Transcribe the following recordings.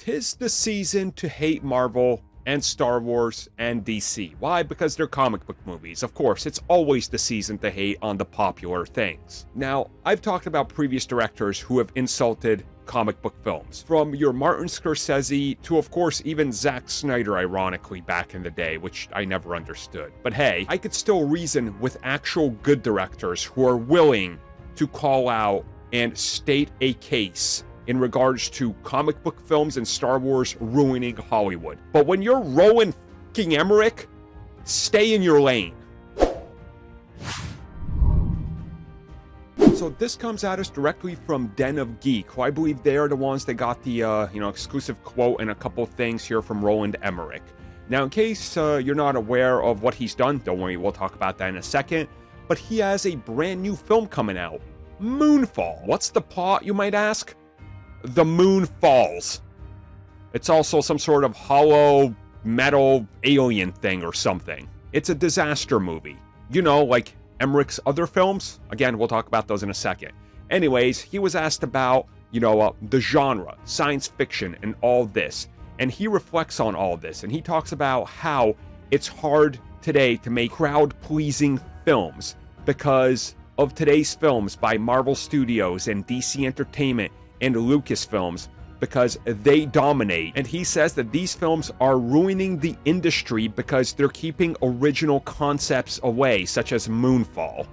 'Tis the season to hate Marvel and Star Wars and DC. Why? Because they're comic book movies. Of course, it's always the season to hate on the popular things. Now, I've talked about previous directors who have insulted comic book films. From your Martin Scorsese to, of course, even Zack Snyder, ironically, back in the day, which I never understood. But hey, I could still reason with actual good directors who are willing to call out and state a case in regards to comic book films and Star Wars ruining Hollywood. But when you're Roland f***ing Emmerich, stay in your lane. So this comes at us directly from Den of Geek, who I believe they are the ones that got the exclusive quote and a couple things here from Roland Emmerich. Now, in case you're not aware of what he's done, don't worry, we'll talk about that in a second, but he has a brand new film coming out, Moonfall. What's the plot, you might ask? The moon falls. It's also some sort of hollow metal alien thing or something. It's a disaster movie. You know, like Emmerich's other films. Again, we'll talk about those in a second. Anyways, he was asked about, the genre, science fiction, and all this. And he reflects on all this. And he talks about how it's hard today to make crowd-pleasing films because of today's films by Marvel Studios and DC Entertainment and Lucasfilms, because they dominate. And he says that these films are ruining the industry because they're keeping original concepts away, such as Moonfall.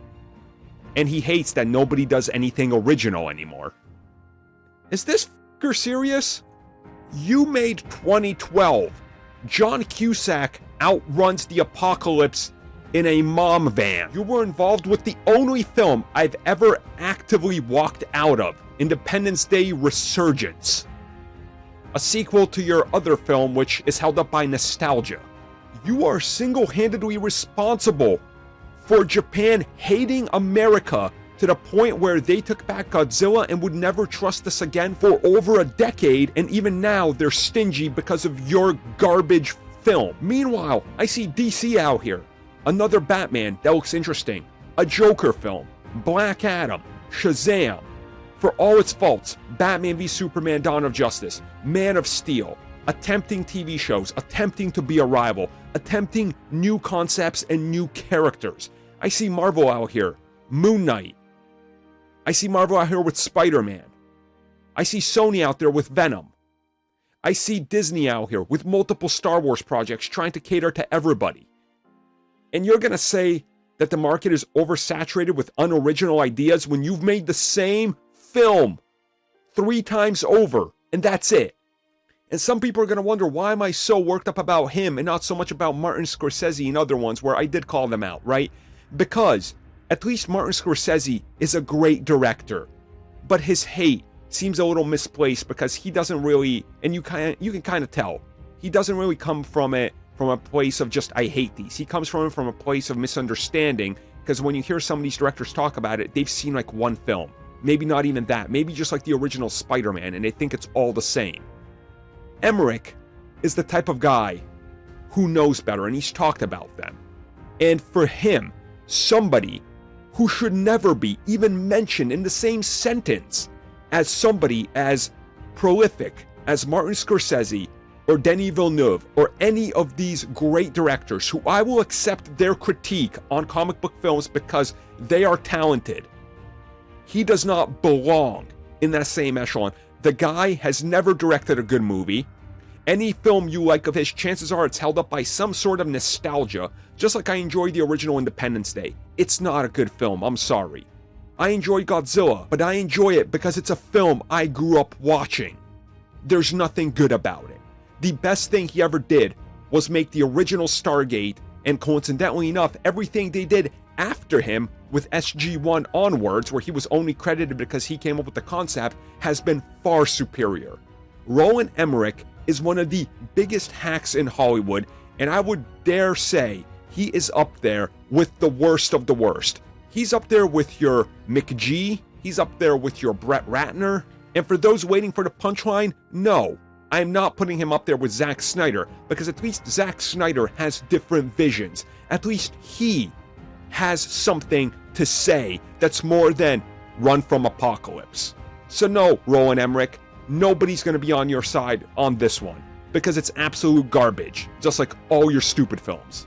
And he hates that nobody does anything original anymore. Is this f***er serious? You made 2012. John Cusack outruns the apocalypse in a mom van. You were involved with the only film I've ever actively walked out of, Independence Day Resurgence, a sequel to your other film which is held up by nostalgia. You are single-handedly responsible for Japan hating America to the point where they took back Godzilla and would never trust us again for over a decade, and even now they're stingy because of your garbage film. Meanwhile, I see DC out here. Another Batman that looks interesting, a Joker film, Black Adam, Shazam. For all its faults, Batman v Superman Dawn of Justice, Man of Steel, attempting TV shows, attempting to be a rival, attempting new concepts and new characters. I see Marvel out here, Moon Knight. I see Marvel out here with Spider-Man. I see Sony out there with Venom. I see Disney out here with multiple Star Wars projects trying to cater to everybody. And you're gonna say that the market is oversaturated with unoriginal ideas when you've made the same film 3 times over, and that's it. And some people are going to wonder, why am I so worked up about him and not so much about Martin Scorsese and other ones where I did call them out, right? Because at least Martin Scorsese is a great director, but his hate seems a little misplaced because he doesn't really, and you can kind of tell, he doesn't really come from it from a place of just, I hate these. He comes from a place of misunderstanding, because when you hear some of these directors talk about it, they've seen like one film. Maybe not even that. Maybe just like the original Spider-Man, and they think it's all the same. Emmerich is the type of guy who knows better, and he's talked about them. And for him, somebody who should never be even mentioned in the same sentence as somebody as prolific as Martin Scorsese or Denis Villeneuve or any of these great directors who I will accept their critique on comic book films because they are talented. He does not belong in that same echelon. The guy has never directed a good movie. Any film you like of his, chances are it's held up by some sort of nostalgia, just like I enjoyed the original Independence Day. It's not a good film, I'm sorry. I enjoy Godzilla, but I enjoy it because it's a film I grew up watching. There's nothing good about it. The best thing he ever did was make the original Stargate, and coincidentally enough, everything they did after him with SG-1 onwards, where he was only credited because he came up with the concept, has been far superior. Roland Emmerich is one of the biggest hacks in Hollywood, and I would dare say he is up there with the worst of the worst. He's up there with your McG, he's up there with your Brett Ratner, and for those waiting for the punchline, no, I'm not putting him up there with Zack Snyder, because at least Zack Snyder has different visions. At least he has something to say that's more than run from apocalypse. So no, Roland Emmerich, nobody's going to be on your side on this one, because it's absolute garbage, just like all your stupid films.